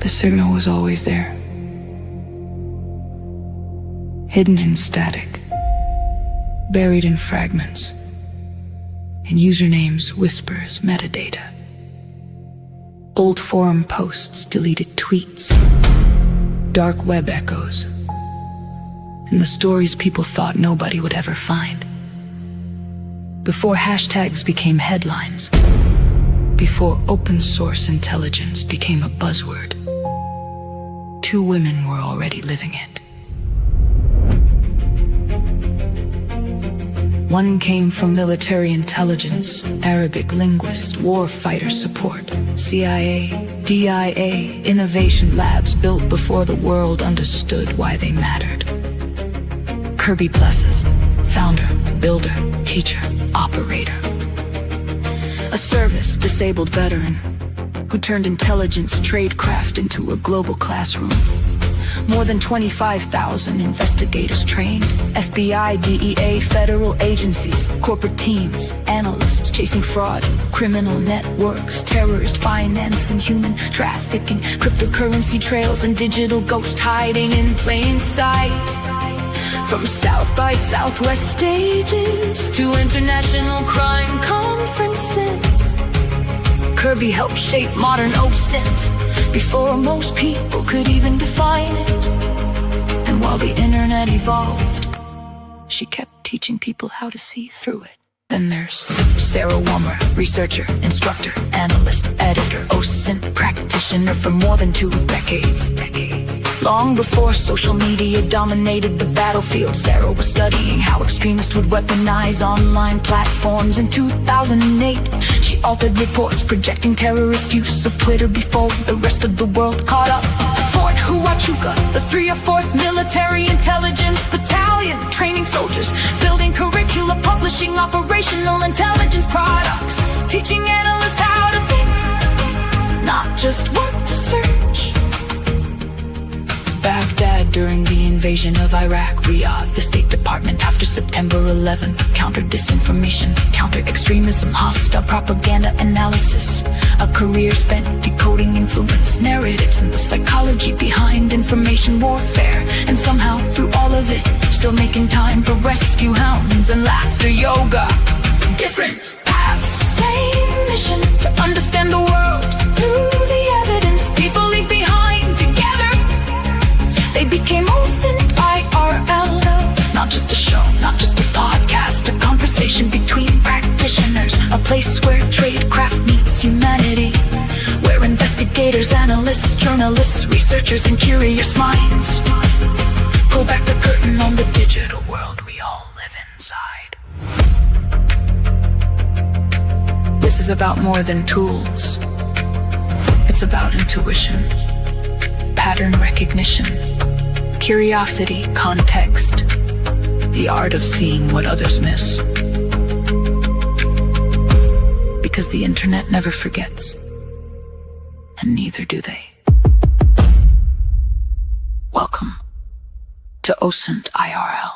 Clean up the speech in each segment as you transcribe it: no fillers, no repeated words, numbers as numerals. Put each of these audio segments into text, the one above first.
The signal was always there, hidden in static, buried in fragments, in usernames, whispers, metadata. Old forum posts, deleted tweets, dark web echoes, and the stories people thought nobody would ever find. Before hashtags became headlines, before open source intelligence became a buzzword, 2 women were already living it. One came from military intelligence, Arabic linguist, warfighter support, CIA, DIA, innovation labs built before the world understood why they mattered. Kirby Plessis, founder, builder, teacher, operator. A service-disabled veteran who turned intelligence tradecraft into a global classroom. More than 25,000 investigators trained, FBI, DEA, federal agencies, corporate teams, analysts chasing fraud, criminal networks, terrorist financing, human trafficking, cryptocurrency trails, and digital ghosts hiding in plain sight. From South by Southwest stages to international crime conferences, Kirby helped shape modern OSINT before most people could even define it. And while the internet evolved, she kept teaching people how to see through it. Then there's Sarah Walmer, researcher, instructor, analyst, editor, OSINT practitioner for more than 2 decades. Long before social media dominated the battlefield, Sarah was studying how extremists would weaponize online platforms. In 2008, she authored reports projecting terrorist use of Twitter before the rest of the world caught up. Fort Huachuca, the 304th Military Intelligence Battalion, training soldiers, building curricula, publishing operational intelligence products, teaching analysts how to think, not just what to search. Baghdad during the invasion of Iraq, Riyadh, the State Department after September 11th, counter disinformation, counter extremism, hostile propaganda analysis, a career spent decoding influence narratives and the psychology behind information warfare, and somehow through all of it, still making time for rescue hounds and laughter yoga. Different paths, same mission, to understand the world through the evidence people leave behind. Together they became OSINT IRL. Not just a show, not just a podcast, a conversation between practitioners, a place where tradecraft meets humanity, where investigators, analysts, journalists, researchers, and curious minds pull back the curtain on the digital world we all live inside. This is about more than tools. It's about intuition, pattern recognition, curiosity, context, the art of seeing what others miss. Because the internet never forgets, and neither do they. Welcome to OSINT IRL.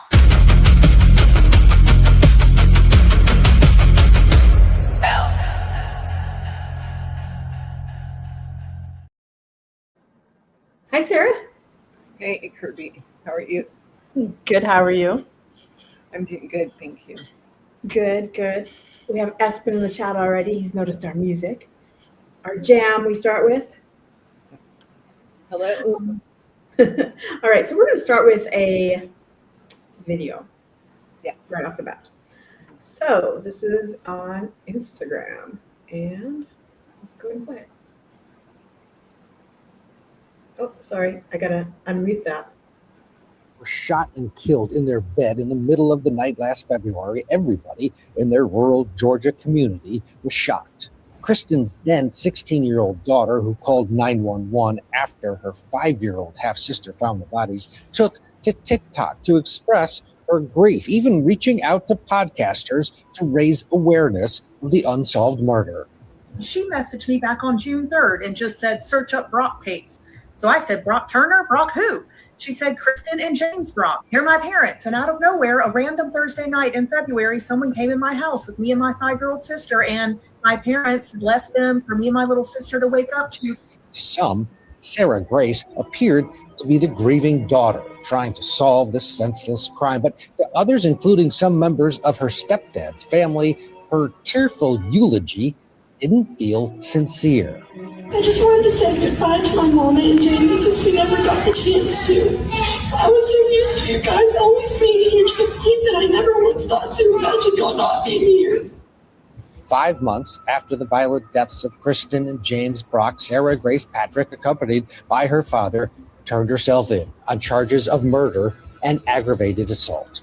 Hi, Sarah. Hey, Kirby. How are you? Good. How are you? I'm doing good, thank you. Good, good. We have Espen in the chat already. He's noticed our music. Our jam we start with. Hello. All right, so we're going to start with a video. Yes. Right off the bat. So this is on Instagram. And let's go and play it. Oh, sorry. I got to unmute that. Were shot and killed in their bed in the middle of the night last February. Everybody in their rural Georgia community was shocked. Kristen's then 16-year-old daughter, who called 911 after her 5-year-old half-sister found the bodies, took to TikTok to express her grief, even reaching out to podcasters to raise awareness of the unsolved murder. She messaged me back on June 3rd and just said, search up Brock case. So I said, Brock Turner? Brock who? She said, Kristen and James Brock. They're my parents. And out of nowhere, a random Thursday night in February, someone came in my house with me and my 5-year-old sister, and my parents left them for me and my little sister to wake up to. To some, Sarah Grace appeared to be the grieving daughter trying to solve this senseless crime, but to others, including some members of her stepdad's family, her tearful eulogy didn't feel sincere. I just wanted to say goodbye to my mama and Jamie since we never got the chance to. I was so used to you guys always being here to the point that I never once thought to imagine y'all not being here. 5 months after the violent deaths of Kristen and James Brock, Sarah Grace Patrick, accompanied by her father, turned herself in on charges of murder and aggravated assault.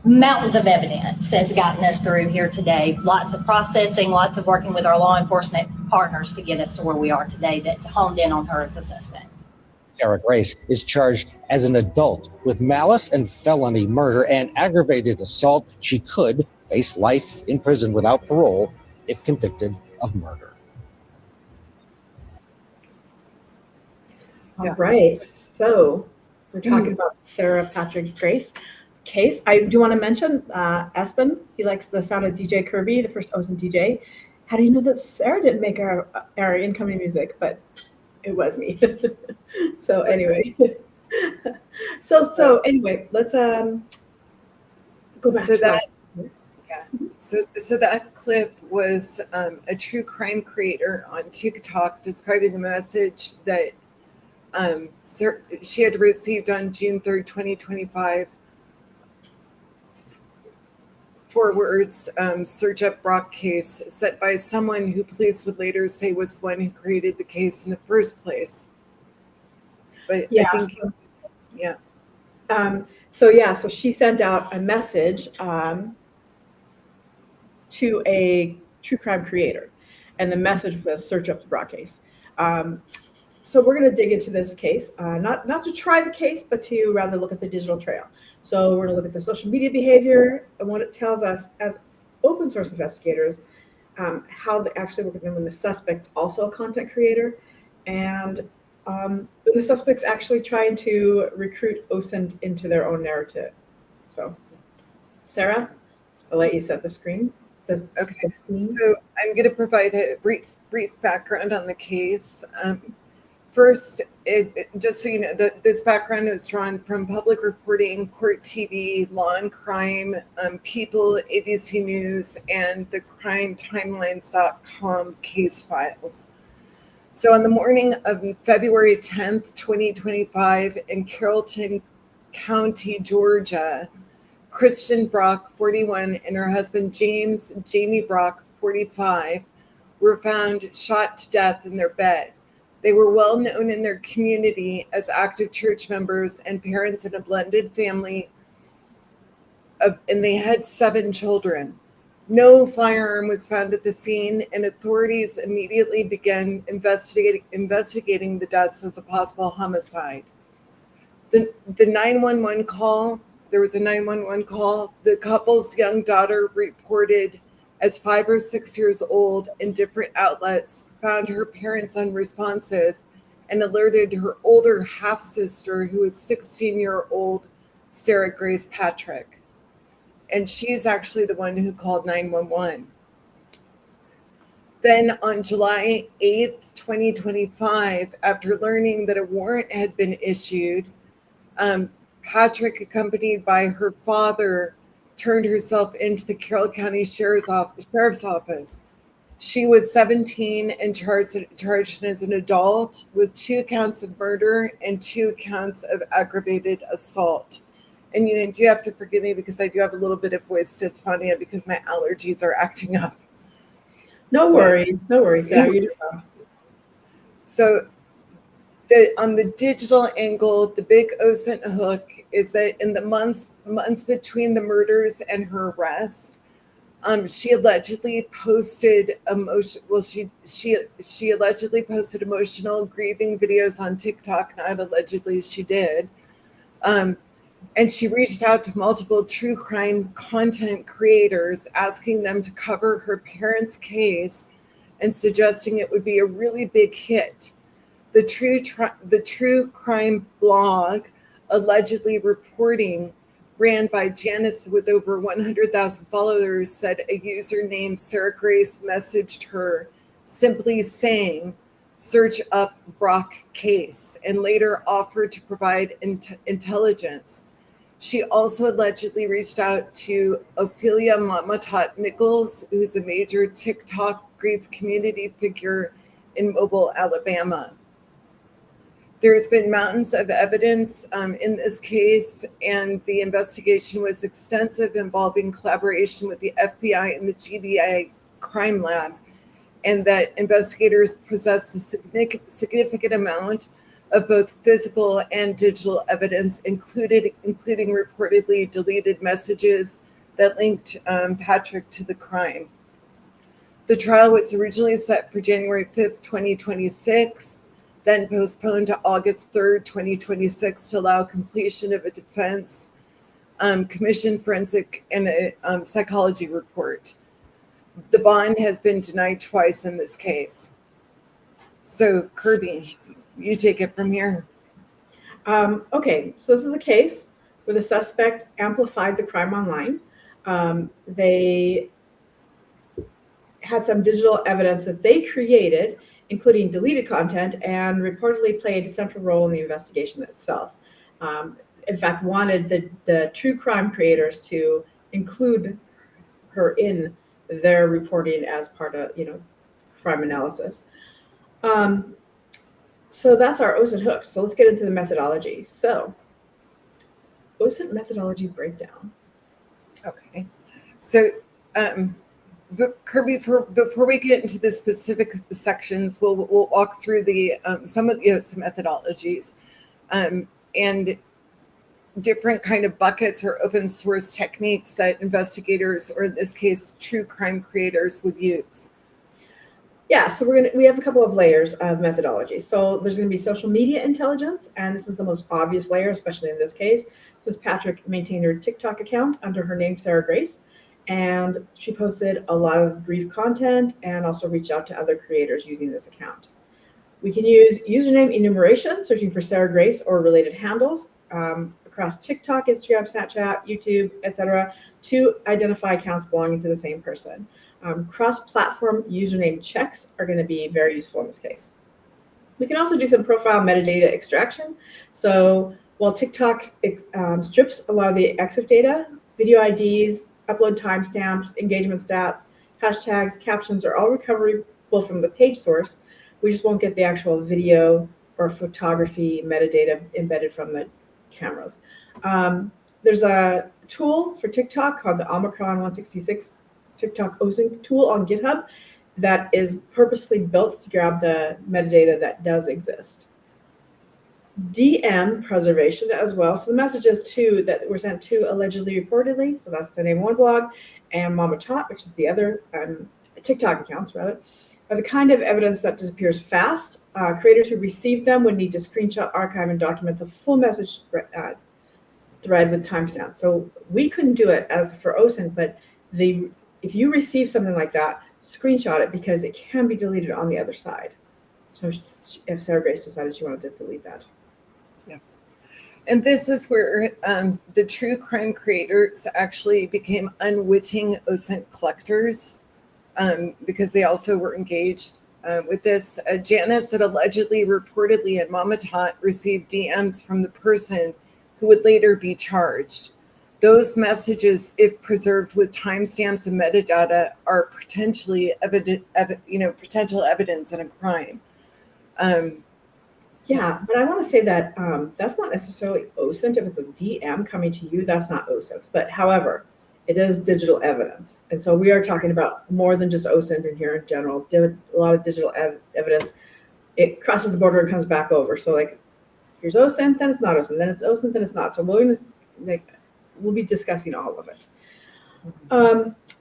Mountains of evidence has gotten us through here today. Lots of processing, lots of working with our law enforcement partners to get us to where we are today that honed in on her as a suspect. Sarah Grace is charged as an adult with malice and felony murder and aggravated assault. She could face life in prison without parole if convicted of murder. All right. So we're talking about Sarah Patrick Grace case. I do want to mention Espen. He likes the sound of DJ Kirby, the first OSINT DJ. How do you know that Sarah didn't make our incoming music? But it was me. So anyway. So anyway, let's go back So to that So that clip was a true crime creator on TikTok describing the message that she had received on June 3rd, 2025. 4 words, search up Brock case, set by someone who police would later say was the one who created the case in the first place. But yeah, I think, so she sent out a message to a true crime creator, and the message was search up the Brock case. So we're going to dig into this case, not to try the case, but to rather look at the digital trail. So we're going to look at the social media behavior and what it tells us as open source investigators, how they actually work with them when the suspect's also a content creator, and when the suspect's actually trying to recruit OSINT into their own narrative. So, Sarah, I'll let you set the screen. Okay, so I'm going to provide a brief background on the case. First, just so you know, this background is drawn from public reporting, Court TV, Law and Crime, People, ABC News, and the CrimeTimelines.com case files. So on the morning of February 10th, 2025, in Carrollton County, Georgia, Kristen Brock, 41, and her husband Jamie Brock, 45, were found shot to death in their bed. They were well known in their community as active church members and parents in a blended family, and they had 7 children. No firearm was found at the scene, and authorities immediately began investigating the deaths as a possible homicide. The 911 call, there was a 911 call. The couple's young daughter, reported as 5 or 6 years old in different outlets, found her parents unresponsive and alerted her older half-sister, who was 16-year-old Sarah Grace Patrick. And she's actually the one who called 911. Then on July 8th, 2025, after learning that a warrant had been issued, Patrick, accompanied by her father, turned herself into the Carroll County Sheriff's Office. She was 17 and charged as an adult with 2 counts of murder and 2 counts of aggravated assault. And you do have to forgive me because I do have a little bit of voice dysphonia because my allergies are acting up. No worries. Yeah. So on the digital angle, the big OSINT hook is that in the months between the murders and her arrest, she allegedly posted she allegedly posted emotional grieving videos on TikTok. Not allegedly, she did. And she reached out to multiple true crime content creators, asking them to cover her parents' case and suggesting it would be a really big hit. The true crime blog, allegedly reporting, ran by Janice with over 100,000 followers, said a user named Sarah Grace messaged her simply saying, search up Brock case and later offered to provide intelligence. She also allegedly reached out to Ophelia Mamatot Nichols, who's a major TikTok grief community figure in Mobile, Alabama. There's been mountains of evidence in this case, and the investigation was extensive, involving collaboration with the FBI and the GBI crime lab, and that investigators possessed a significant amount of both physical and digital evidence, including reportedly deleted messages that linked Patrick to the crime. The trial was originally set for January 5th, 2026, then postponed to August 3rd, 2026 to allow completion of a defense commission forensic and a psychology report. The bond has been denied twice in this case. So Kirby, you take it from here. Okay, so this is a case where the suspect amplified the crime online. They had some digital evidence that they created, including deleted content, and reportedly played a central role in the investigation itself. In fact, wanted the true crime creators to include her in their reporting as part of, crime analysis. So that's our OSINT hook. So let's get into the methodology. So OSINT methodology breakdown. Okay. So but Kirby, before we get into the specific sections, we'll walk through the some of the OSINT methodologies and different kind of buckets or open source techniques that investigators, or in this case, true crime creators, would use. Yeah, so we have a couple of layers of methodology. So there's going to be social media intelligence, and this is the most obvious layer, especially in this case, since Patrick maintained her TikTok account under her name, Sarah Grace, and she posted a lot of brief content and also reached out to other creators using this account. We can use username enumeration, searching for Sarah Grace or related handles across TikTok, Instagram, Snapchat, YouTube, etc., to identify accounts belonging to the same person. Cross-platform username checks are going to be very useful in this case. We can also do some profile metadata extraction. So while TikTok strips a lot of the EXIF data, video IDs, upload timestamps, engagement stats, hashtags, captions are all recoverable from the page source. We just won't get the actual video or photography metadata embedded from the cameras. There's a tool for TikTok called the Omicron 166 TikTok OSINT tool on GitHub that is purposely built to grab the metadata that does exist. DM preservation as well. So the messages that were sent to allegedly reportedly, so that's the name of one blog, and Mama Tot, which is the other TikTok accounts rather, are the kind of evidence that disappears fast. Creators who receive them would need to screenshot, archive, and document the full message thread with timestamps. So we couldn't do it as for OSINT, but if you receive something like that, screenshot it because it can be deleted on the other side. So if Sarah Grace decided she wanted to delete that. Yeah. And this is where the true crime creators actually became unwitting OSINT collectors because they also were engaged with this. Janice had allegedly, reportedly, and Mama Tot received DMs from the person who would later be charged. Those messages, if preserved with timestamps and metadata, are potentially potential evidence in a crime. Yeah, but I want to say that that's not necessarily OSINT. If it's a DM coming to you, that's not OSINT. But however, it is digital evidence. And so we are talking about more than just OSINT in here in general. A lot of digital evidence. It crosses the border and comes back over. So like, here's OSINT, then it's not OSINT, then it's OSINT, then it's not. So we'll be discussing all of it.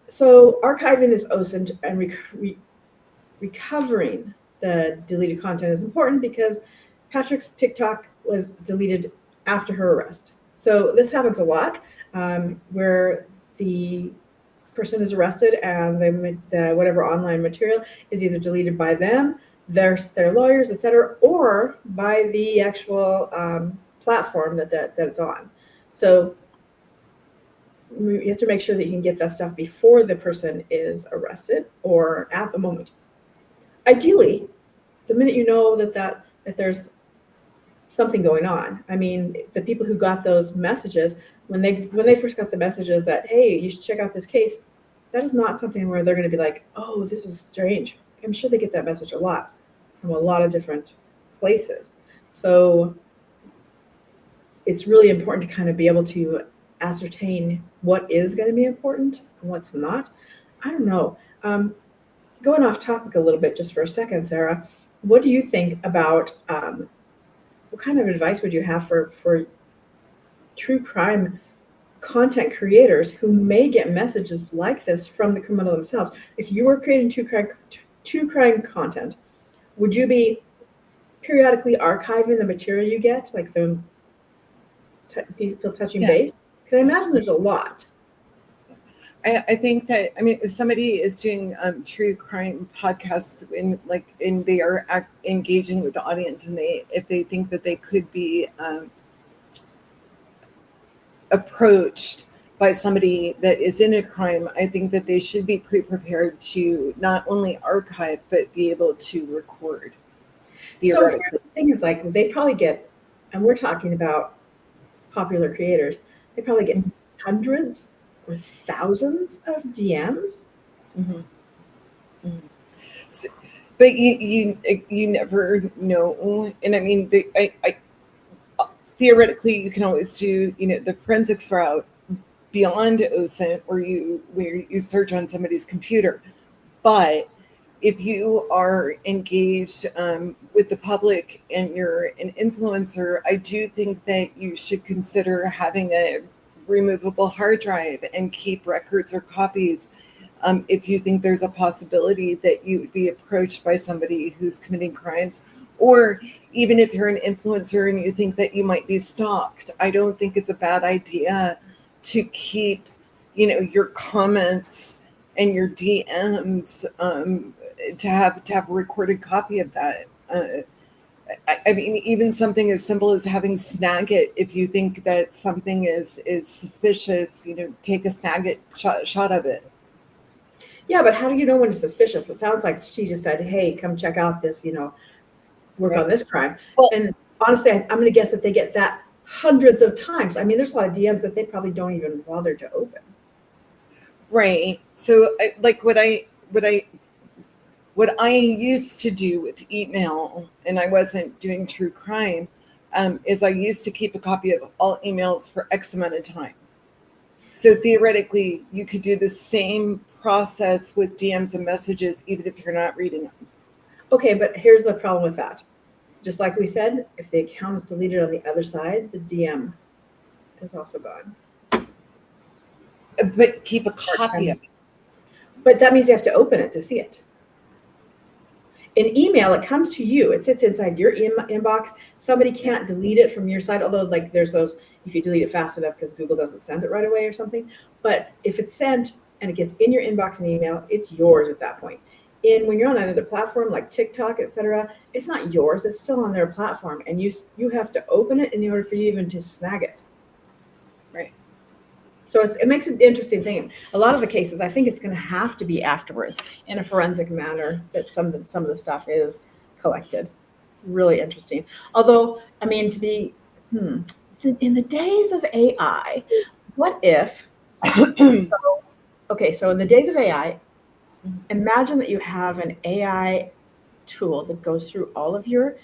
So archiving this OSINT and recovering the deleted content is important because Patrick's TikTok was deleted after her arrest. So this happens a lot where the person is arrested and the whatever online material is either deleted by them, their lawyers, etc., or by the actual platform that it's on. So you have to make sure that you can get that stuff before the person is arrested or at the moment. Ideally, the minute you know that there's something going on. I mean, the people who got those messages, when they first got the messages that, hey, you should check out this case, that is not something where they're going to be like, oh, this is strange. I'm sure they get that message a lot from a lot of different places. So it's really important to kind of be able to ascertain what is going to be important and what's not. I don't know. Going off topic a little bit just for a second, Sarah, what do you think about what kind of advice would you have for true crime content creators who may get messages like this from the criminal themselves? If you were creating true crime content, would you be periodically archiving the material you get, like the people touching base? Because I imagine there's a lot. I think that, I mean, if somebody is doing true crime podcasts and they are engaging with the audience, and if they think that they could be approached by somebody that is in a crime, I think that they should be pre-prepared to not only archive, but be able to record. So the thing is, like, they probably get, and we're talking about popular creators, they probably get hundreds or thousands of DMs. Mm-hmm. Mm-hmm. So, but you never know. And I mean, I theoretically, you can always do, the forensics route beyond OSINT, where you search on somebody's computer. But if you are engaged with the public and you're an influencer, I do think that you should consider having a removable hard drive and keep records or copies if you think there's a possibility that you would be approached by somebody who's committing crimes, or even if you're an influencer and you think that you might be stalked. I don't think it's a bad idea to keep, your comments and your DMs, to have a recorded copy of that. I mean, even something as simple as having Snagit. If you think that something is suspicious, take a Snagit shot of it. Yeah, but how do you know when it's suspicious? It sounds like she just said, hey, come check out this, work on this crime. Well, and honestly, I'm going to guess that they get that hundreds of times. I mean, there's a lot of DMs that they probably don't even bother to open. Right. So what I used to do with email, and I wasn't doing true crime, is I used to keep a copy of all emails for X amount of time. So theoretically, you could do the same process with DMs and messages, even if you're not reading them. Okay, but here's the problem with that. Just like we said, if the account is deleted on the other side, the DM is also gone. But keep a copy of it. But that means you have to open it to see it. In email, it comes to you. It sits inside your inbox. Somebody can't delete it from your side, although like there's those, if you delete it fast enough because Google doesn't send it right away or something. But if it's sent and it gets in your inbox and email, it's yours at that point. When you're on another platform like TikTok, etc., it's not yours. It's still on their platform, and you have to open it in order for you even to snag it. Right. So it makes an interesting thing. A lot of the cases, I think it's going to have to be afterwards in a forensic manner that some of the stuff is collected. Really interesting. Although, I mean, to be in the days of AI, what if? So in the days of AI, imagine that you have an AI tool that goes through all of your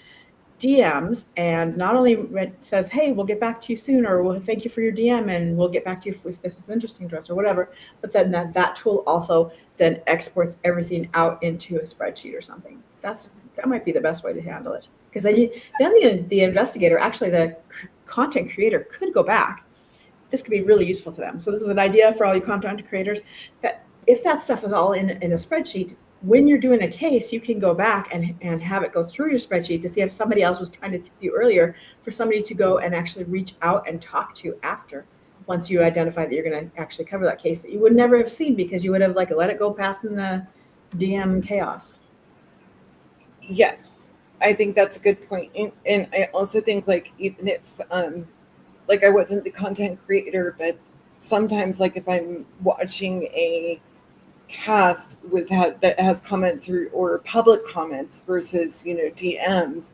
DMs and not only says, hey, we'll get back to you soon, or we'll thank you for your DM and we'll get back to you if this is interesting to us or whatever, but then that tool also then exports everything out into a spreadsheet or something. That might be the best way to handle it, because then the investigator, actually the content creator, could go back. This could be really useful to them. So this is an idea for all you content creators, that if that stuff is all in a spreadsheet, when you're doing a case, you can go back and have it go through your spreadsheet to see if somebody else was trying to tip you earlier, for somebody to go and actually reach out and talk to after, once you identify that you're going to actually cover that case that you would never have seen because you would have let it go past in the DM chaos. Yes, I think that's a good point. And I also think even if I wasn't the content creator, but sometimes if I'm watching a cast that has comments or public comments versus, DMs.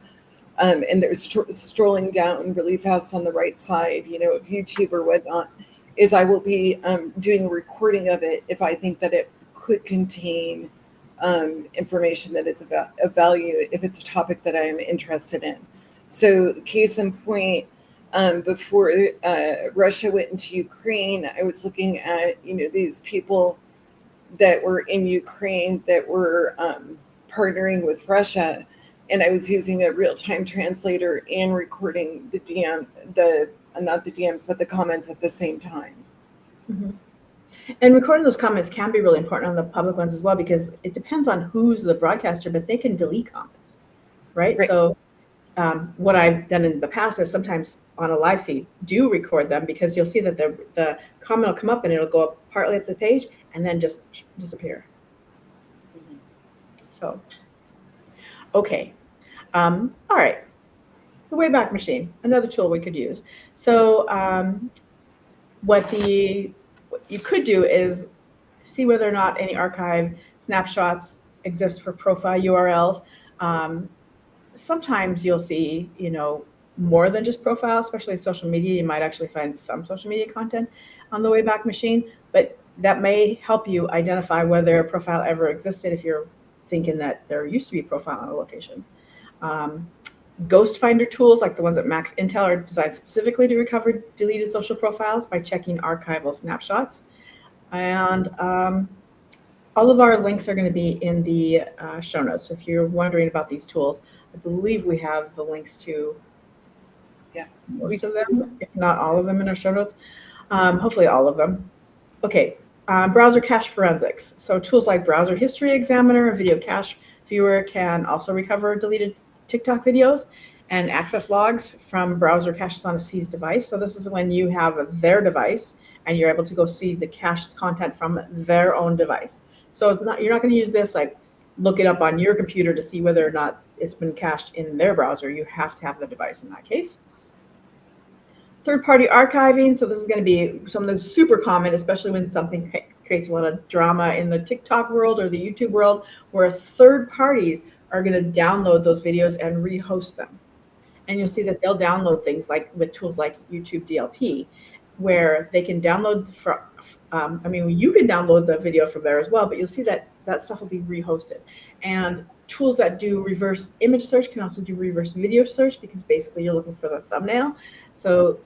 And they're strolling down really fast on the right side, of YouTube or whatnot, is I will be doing a recording of it if I think that it could contain information that is of value, if it's a topic that I am interested in. So case in point, before Russia went into Ukraine, I was looking at, these people that were in Ukraine that were partnering with Russia. And I was using a real-time translator and recording not the DMs, but the comments at the same time. Mm-hmm. And recording those comments can be really important on the public ones as well, because it depends on who's the broadcaster, but they can delete comments, right? So what I've done in the past is sometimes on a live feed do record them, because you'll see that the comment will come up and it'll go up partly up the page and then just disappear. Mm-hmm. So, okay. All right. The Wayback Machine, another tool we could use. So what you could do is see whether or not any archive snapshots exist for profile URLs. Sometimes you'll see, more than just profiles, especially in social media. You might actually find some social media content on the Wayback Machine, but that may help you identify whether a profile ever existed if you're thinking that there used to be a profile on a location. Ghost finder tools like the ones at Max Intel are designed specifically to recover deleted social profiles by checking archival snapshots. And all of our links are going to be in the show notes. So if you're wondering about these tools, I believe we have the links to most of them, if not all of them, in our show notes. Hopefully all of them. Okay, browser cache forensics. So tools like Browser History Examiner, a video cache viewer, can also recover deleted TikTok videos and access logs from browser caches on a seized device. So this is when you have their device and you're able to go see the cached content from their own device. So you're not going to use this like look it up on your computer to see whether or not it's been cached in their browser. You have to have the device in that case. Third-party archiving. So this is going to be something that's super common, especially when something creates a lot of drama in the TikTok world or the YouTube world, where third parties are going to download those videos and rehost them. And you'll see that they'll download things like with tools like YouTube DLP, where they can download from, you can download the video from there as well, but you'll see that that stuff will be rehosted. And tools that do reverse image search can also do reverse video search, because basically you're looking for the thumbnail. So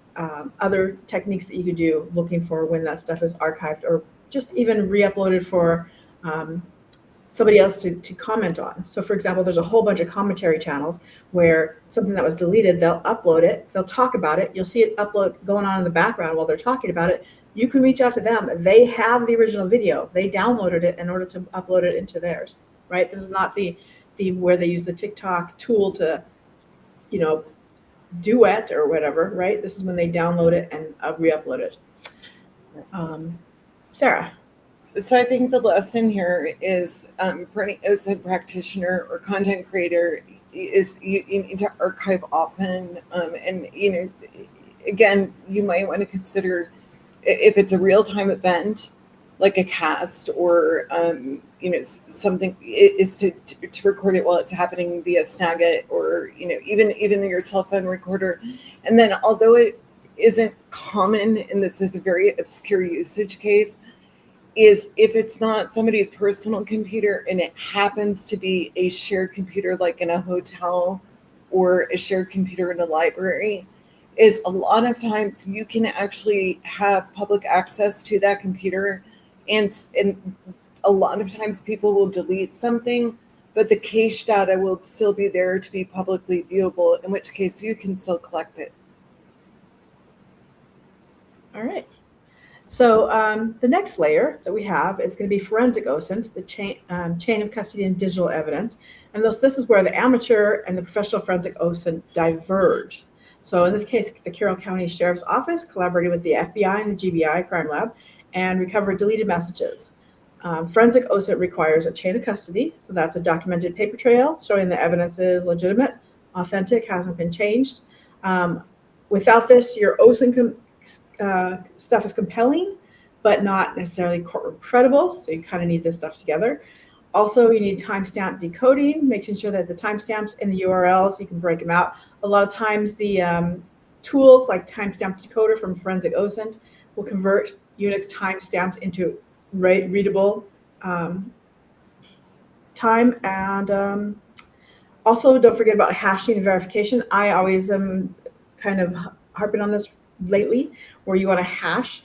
other techniques that you could do looking for when that stuff is archived or just even re-uploaded for somebody else to comment on. So for example, there's a whole bunch of commentary channels where something that was deleted, they'll upload it, they'll talk about it, you'll see it upload going on in the background while they're talking about it. You can reach out to them. They have the original video. They downloaded it in order to upload it into theirs, right? This is not the where they use the TikTok tool to, duet or whatever, right? This is when they download it and re-upload it. Sarah. So I think the lesson here is for any OSINT practitioner or content creator is you need to archive often. And, again, you might want to consider if it's a real-time event, like a cast or, something is to record it while it's happening via Snagit or, even your cell phone recorder. And then although it isn't common, and this is a very obscure usage case, is if it's not somebody's personal computer and it happens to be a shared computer like in a hotel or a shared computer in a library, is a lot of times you can actually have public access to that computer, and a lot of times people will delete something, but the cache data will still be there to be publicly viewable, in which case you can still collect it. All right. So the next layer that we have is going to be forensic OSINT, the chain of custody and digital evidence. And this is where the amateur and the professional forensic OSINT diverge. So in this case, the Carroll County Sheriff's Office collaborated with the FBI and the GBI Crime Lab and recovered deleted messages. Forensic OSINT requires a chain of custody. So that's a documented paper trail showing the evidence is legitimate, authentic, hasn't been changed. Without this, your OSINT stuff is compelling, but not necessarily courtroom credible. So you kind of need this stuff together. Also, you need timestamp decoding, making sure that the timestamps in the URLs, you can break them out. A lot of times the tools like timestamp decoder from Forensic OSINT will convert Unix timestamps into readable time. And also, don't forget about hashing and verification. I always am kind of harping on this lately, where you want to hash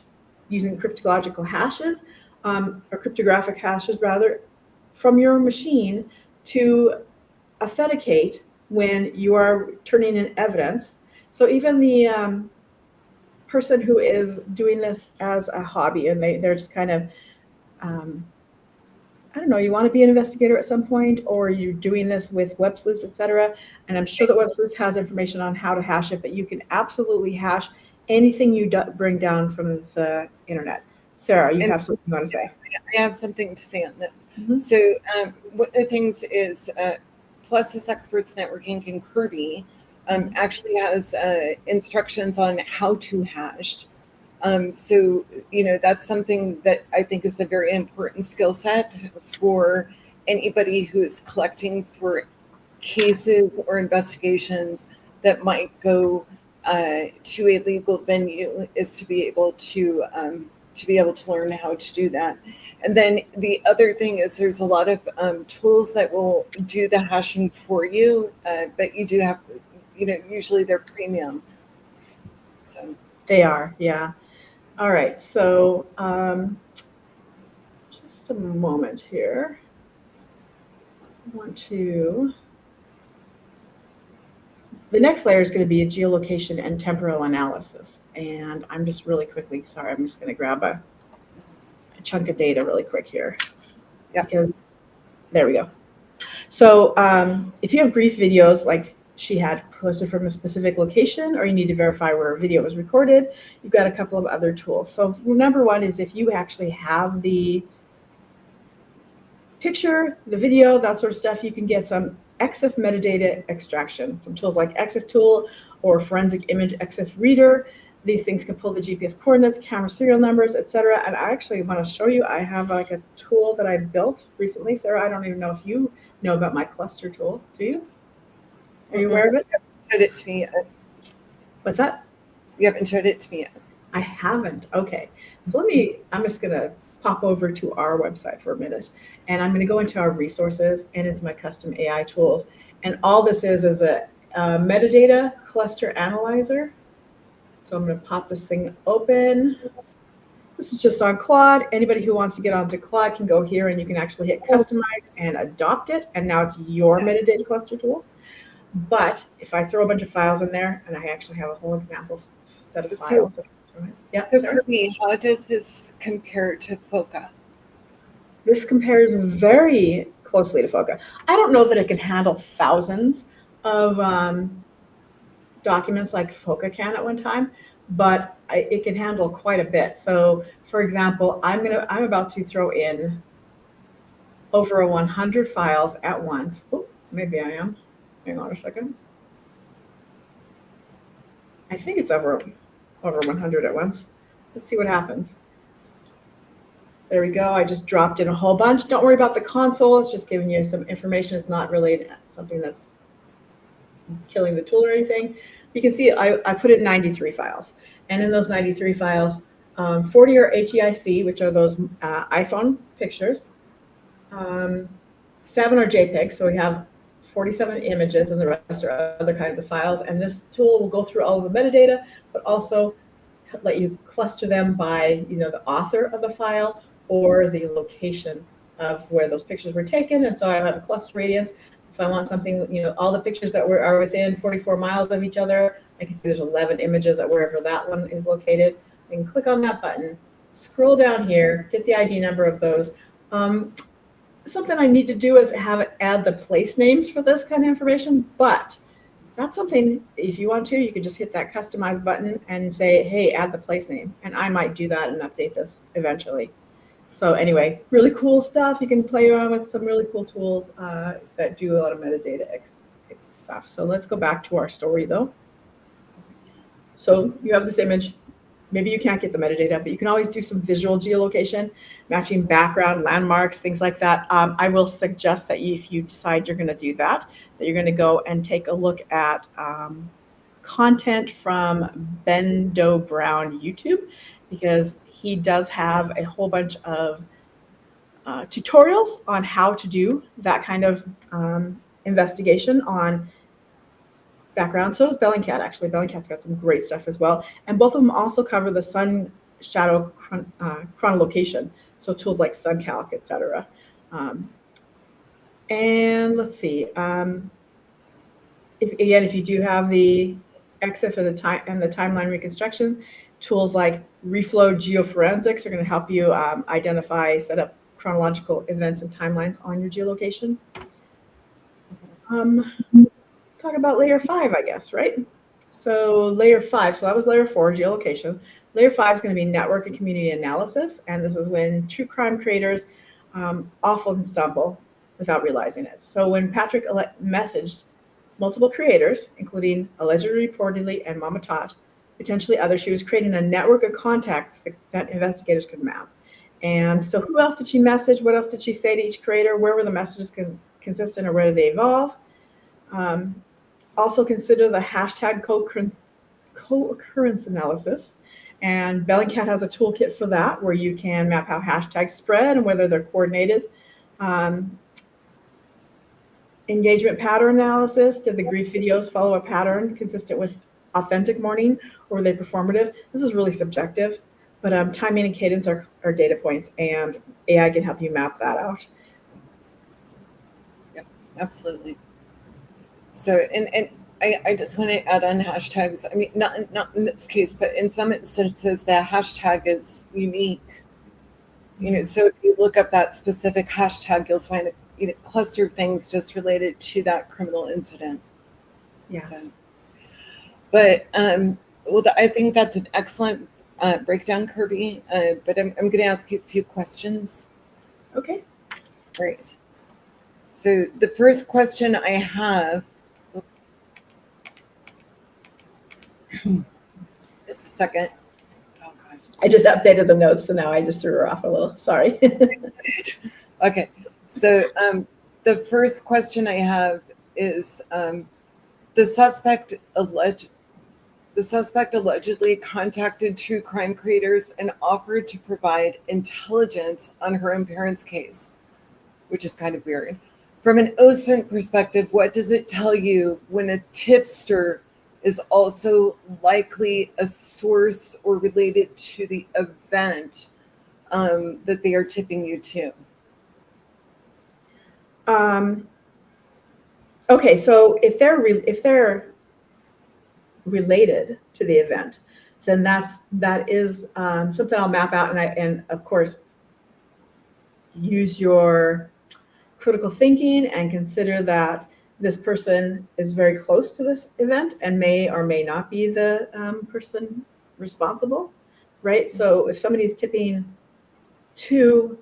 using cryptological hashes, or cryptographic hashes rather, from your machine to authenticate when you are turning in evidence. So even the person who is doing this as a hobby, and they're just kind of, I don't know, you want to be an investigator at some point, or you're doing this with web sleuths, etc. And I'm sure that web sleuths has information on how to hash it, but you can absolutely hash anything you bring down from the internet. Sarah, you have something you want to say? I have something to say on this. Mm-hmm. So one of the things is Plus Experts Networking and Kirby actually has instructions on how to hash. So, that's something that I think is a very important skill set for anybody who is collecting for cases or investigations that might go to a legal venue, is to be able to learn how to do that. And then the other thing is there's a lot of tools that will do the hashing for you, but you do have, usually they're premium. So they are, yeah. All right, so just a moment here. I want to, the next layer is going to be a geolocation and temporal analysis. And I'm just really quickly, sorry, I'm just going to grab a chunk of data really quick here. Yeah. Because, there we go. So if you have brief videos like she had posted from a specific location, or you need to verify where a video was recorded, you've got a couple of other tools. So number one is if you actually have the picture, the video, that sort of stuff, you can get some EXIF metadata extraction. Some tools like EXIF tool or forensic image EXIF reader. These things can pull the GPS coordinates, camera serial numbers, etc. And I actually want to show you, I have like a tool that I built recently. Sarah, I don't even know if you know about my cluster tool. Do you? Are you aware of it? You haven't showed it to me yet. What's that? You haven't showed it to me yet. I haven't. Okay. So I'm just going to pop over to our website for a minute. And I'm going to go into our resources and into my custom AI tools. And all this is a metadata cluster analyzer. So I'm going to pop this thing open. This is just on Claude. Anybody who wants to get onto Claude can go here and you can actually hit customize and adopt it. And now it's your metadata cluster tool. But if I throw a bunch of files in there, and I actually have a whole example set of files. Yeah, so Kirby, how does this compare to FOCA? This compares very closely to FOCA. I don't know that it can handle thousands of documents like FOCA can at one time, but it can handle quite a bit. So, for example, I'm about to throw in over 100 files at once. Oh, maybe I am. Hang on a second. I think it's over 100 at once. Let's see what happens. There we go. I just dropped in a whole bunch. Don't worry about the console. It's just giving you some information. It's not really something that's killing the tool or anything. You can see I put in 93 files. And in those 93 files, 40 are HEIC, which are those iPhone pictures. 7 are JPEG, so we have 47 images, and the rest are other kinds of files. And this tool will go through all of the metadata, but also let you cluster them by, the author of the file or the location of where those pictures were taken. And so I have a cluster radius. If I want something, all the pictures that are within 44 miles of each other, I can see there's 11 images at wherever that one is located. I can click on that button, scroll down here, get the ID number of those. Something I need to do is add the place names for this kind of information, but that's something, if you want to, you can just hit that customize button and say, hey, add the place name. And I might do that and update this eventually. So anyway, really cool stuff. You can play around with some really cool tools that do a lot of metadata stuff. So let's go back to our story though. So you have this image. maybe you can't get the metadata, but you can always do some visual geolocation, matching background, landmarks, things like that. I will suggest that if you decide you're going to do that, that you're going to go and take a look at content from Ben Doe Brown YouTube, because he does have a whole bunch of tutorials on how to do that kind of investigation on background. So does Bellingcat, actually. Bellingcat's got some great stuff as well. And both of them also cover the sun shadow chronolocation, so tools like SunCalc, etc. And let's see. If you do have the EXIF and the timeline reconstruction, tools like Reflow Geoforensics are going to help you set up chronological events and timelines on your geolocation. Talk about layer 5, I guess, right? So layer 5, so that was layer 4, geolocation. Layer 5 is going to be network and community analysis, and this is when true crime creators often stumble without realizing it. So when Patrick messaged multiple creators, including allegedly, reportedly, and Mama Tot, potentially others, she was creating a network of contacts that investigators could map. And so who else did she message? What else did she say to each creator? Where were the messages consistent, or where did they evolve? Also consider the hashtag co-occurrence analysis. And Bellingcat has a toolkit for that, where you can map how hashtags spread and whether they're coordinated. Engagement pattern analysis. Did the grief videos follow a pattern consistent with authentic mourning, or were they performative? This is really subjective, but timing and cadence are data points, and AI can help you map that out. Yep, absolutely. So, and I just want to add on hashtags. I mean, not in this case, but in some instances, the hashtag is unique. You know, so if you look up that specific hashtag, you'll find a cluster of things just related to that criminal incident. Yeah. So, but well, I think that's an excellent breakdown, Kirby. But I'm going to ask you a few questions. Okay. Great. So the first question I have. Just a second. Oh gosh. I just updated the notes, so now I just threw her off a little. Sorry. Okay. So the first question I have is the suspect allegedly contacted true crime creators and offered to provide intelligence on her own parents' case, which is kind of weird. From an OSINT perspective, what does it tell you when a tipster is also likely a source or related to the event that they are tipping you to? Okay, so if they're related to the event, then that is something I'll map out, and of course use your critical thinking and consider that this person is very close to this event and may or may not be the person responsible, right? So if somebody's tipping to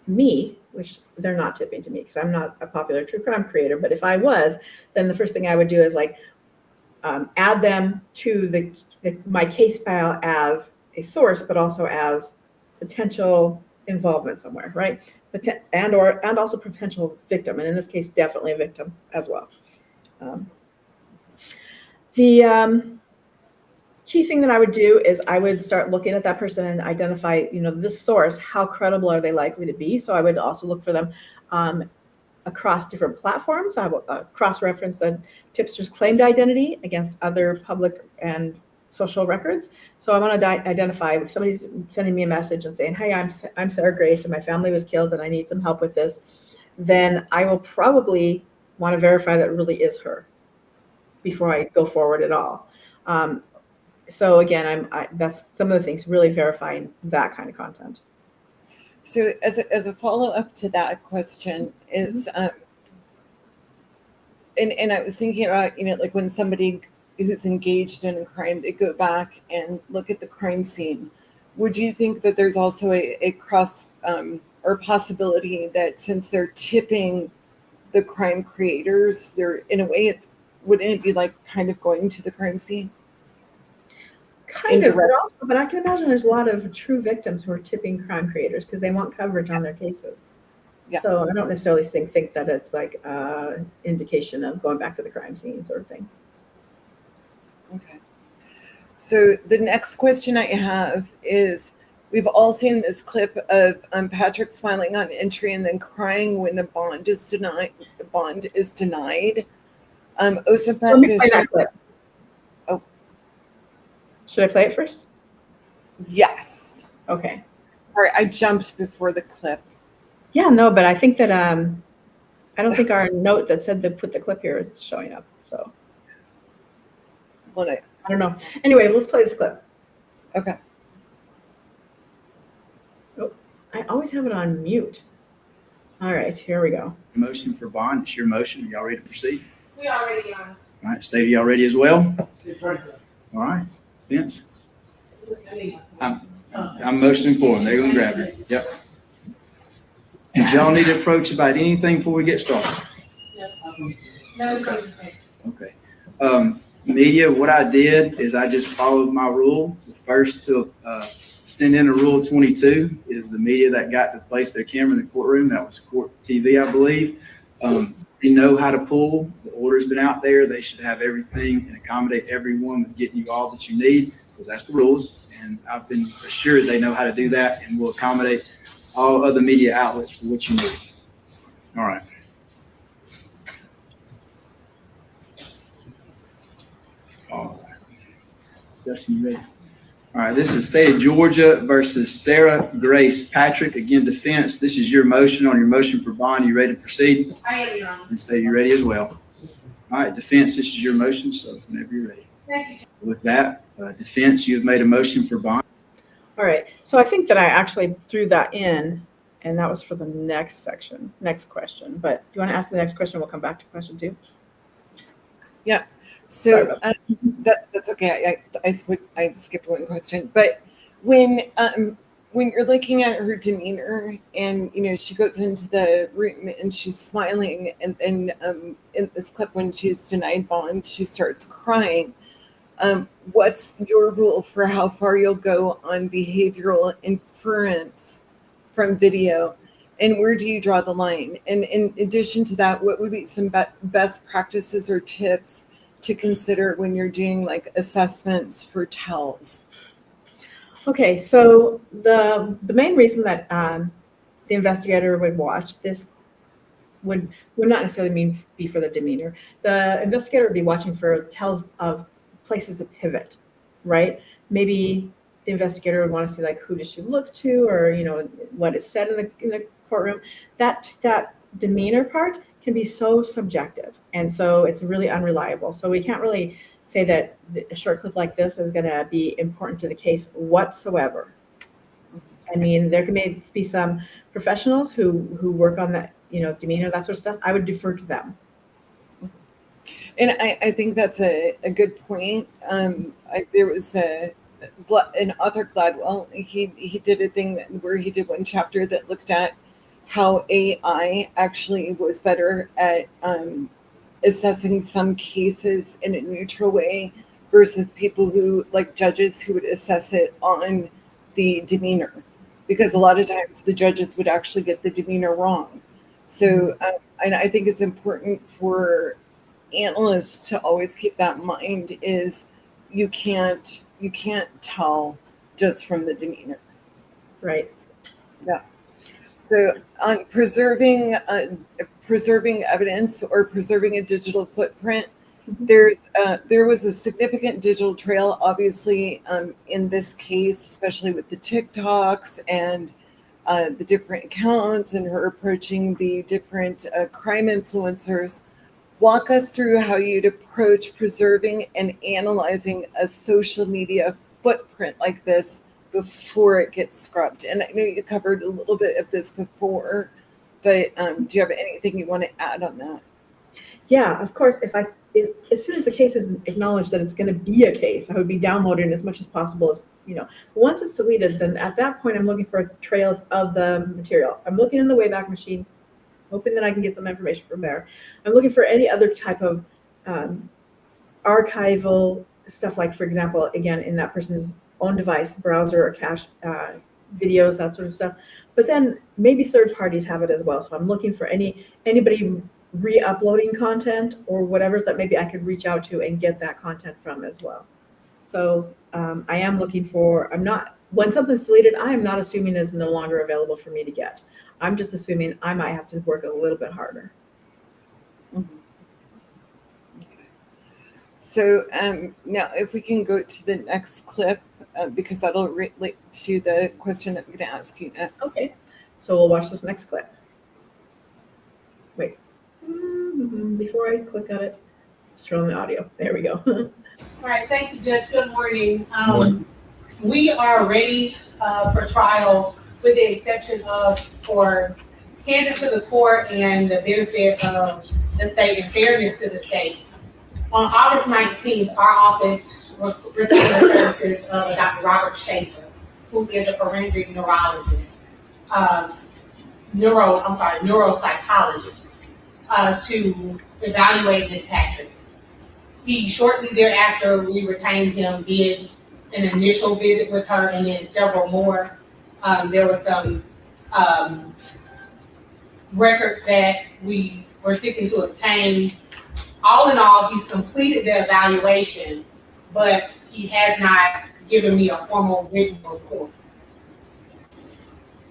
me, which they're not tipping to me because I'm not a popular true crime creator, but if I was, then the first thing I would do is add them to my case file as a source, but also as potential involvement somewhere, right? And also potential victim, and in this case, definitely a victim as well. The key thing that I would do is I would start looking at that person and identify, this source, how credible are they likely to be? So I would also look for them across different platforms. I will cross-reference the tipster's claimed identity against other public and social records. So I want to identify if somebody's sending me a message and saying, hey, I'm Sarah Grace and my family was killed and I need some help with this, then I will probably want to verify that it really is her before I go forward at all. So again, that's some of the things, really verifying that kind of content. So as a follow-up to that question is, and I was thinking about, like when somebody who's engaged in a crime, they go back and look at the crime scene. Would you think that there's also a cross or possibility that since they're tipping the crime creators, they're in a way, wouldn't it be like kind of going to the crime scene? Kind of, but I can imagine there's a lot of true victims who are tipping crime creators because they want coverage on their cases. Yeah. So I don't necessarily think that it's like indication of going back to the crime scene sort of thing. Okay. So the next question I have is, we've all seen this clip of Patrick smiling on entry and then crying when the bond is denied. OSINT Let me play practitioner. that clip. Oh. Should I play it first? Yes. Okay. Sorry, I jumped before the clip. Yeah, no, but I think that I don't think our note that said to put the clip here is showing up. So Well, no. I don't know. Anyway, let's play this clip. Okay. Oh, I always have it on mute. All right, here we go. Motion for bond. It's your motion. Are y'all ready to proceed? We already are. All right, Steve, y'all ready as well? All right, Vince. I'm motioning for them. They're gonna grab it. Yep. Did y'all need to approach about anything before we get started? No. Okay. Media, what I did is I just followed my rule. The first to send in a Rule 22 is the media that got to place their camera in the courtroom. That was Court TV, I believe. They know how to pull. The order's been out there. They should have everything and accommodate everyone with getting you all that you need, because that's the rules. And I've been assured they know how to do that and will accommodate all other media outlets for what you need. All right. All right. Justin, you ready? All right, this is State of Georgia versus Sarah Grace Patrick. Again, defense, this is your motion. On your motion for bond, you ready to proceed? I am, Your Honor. And State, you ready as well? All right, defense, this is your motion, so whenever you're ready. Thank you. With that, defense, you have made a motion for bond. All right, so I think that I actually threw that in, and that was for the next section, next question. But do you want to ask the next question? We'll come back to question 2. Yeah. So that's okay. I skipped one question, but when you're looking at her demeanor, and she goes into the room and she's smiling, and then in this clip when she's denied bond, she starts crying. What's your rule for how far you'll go on behavioral inference from video, and where do you draw the line? And in addition to that, what would be some best practices or tips to consider when you're doing like assessments for tells? Okay, so the main reason that the investigator would watch this would not necessarily be for the demeanor. The investigator would be watching for tells of places to pivot, right? Maybe the investigator would want to see like who does she look to, or what is said in the courtroom. That demeanor part can be so subjective, and so it's really unreliable. So we can't really say that a short clip like this is going to be important to the case whatsoever. I mean, there may be some professionals who work on that, demeanor, that sort of stuff. I would defer to them. And I think that's a good point. There was an author, Gladwell. He did a thing where he did one chapter that looked at how AI actually was better at assessing some cases in a neutral way versus people who, like judges, who would assess it on the demeanor, because a lot of times the judges would actually get the demeanor wrong. So, and I think it's important for analysts to always keep that in mind, is you can't tell just from the demeanor. Right. Yeah. So on preserving evidence or preserving a digital footprint, there was a significant digital trail, obviously, in this case, especially with the TikToks and the different accounts and her approaching the different crime influencers. Walk us through how you'd approach preserving and analyzing a social media footprint like this before it gets scrubbed. And I know you covered a little bit of this before, but do you have anything you want to add on that? Yeah, of course. As soon as the case is acknowledged that it's going to be a case, I would be downloading as much as possible as, once it's deleted, then at that point, I'm looking for trails of the material. I'm looking in the Wayback Machine, hoping that I can get some information from there. I'm looking for any other type of archival stuff like, for example, again, in that person's own device, browser or cache videos, that sort of stuff. But then maybe third parties have it as well. So I'm looking for anybody re-uploading content or whatever that maybe I could reach out to and get that content from as well. So I am looking for, when something's deleted, I am not assuming it's no longer available for me to get. I'm just assuming I might have to work a little bit harder. Mm-hmm. Okay. So now if we can go to the next clip, because that'll relate to the question I'm going to ask you next. Okay, so we'll watch this next clip. Wait, before I click on it, let's turn on the audio. There we go. All right, thank you, Judge. Good morning. We are ready for trial, with the exception of for candor to the court and the benefit of the state and fairness to the state. On August 19th, our office received the services of Dr. Robert Schaefer, who is a forensic neurologist, neuropsychologist, to evaluate Ms. Patrick. He shortly thereafter, we retained him, did an initial visit with her, and then several more. There were some records that we were seeking to obtain. All in all, he's completed the evaluation, but he has not given me a formal written report.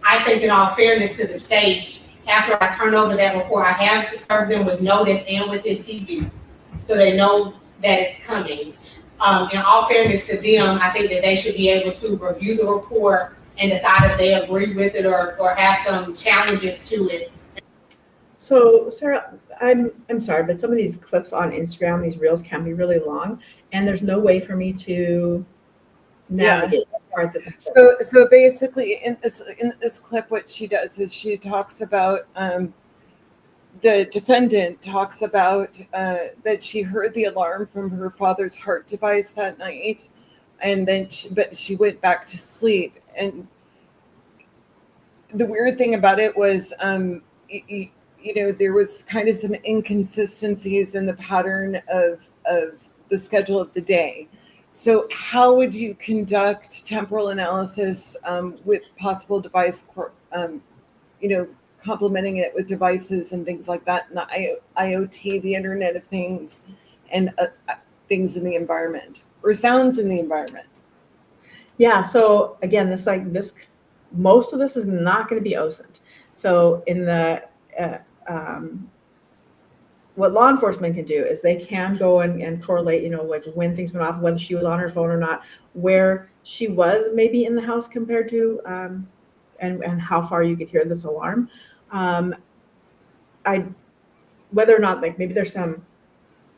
I think in all fairness to the state, after I turn over that report, I have served them with notice and with his CV, so they know that it's coming. In all fairness to them, I think that they should be able to review the report and decide if they agree with it or have some challenges to it. So Sarah, I'm sorry, but some of these clips on Instagram, these reels can be really long, and there's no way for me to navigate that part. So basically, in this clip, what she does is she talks about the defendant talks about that she heard the alarm from her father's heart device that night, and then she went back to sleep. And the weird thing about it was, there was kind of some inconsistencies in the pattern of the schedule of the day. So how would you conduct temporal analysis with possible device, complementing it with devices and things like that, and the IoT, the Internet of Things, and things in the environment, or sounds in the environment? Yeah, so again, most of this is not going to be OSINT. So in the what law enforcement can do is they can go and correlate, like when things went off, whether she was on her phone or not, where she was maybe in the house compared to, and how far you could hear this alarm. Whether or not, like, maybe there's some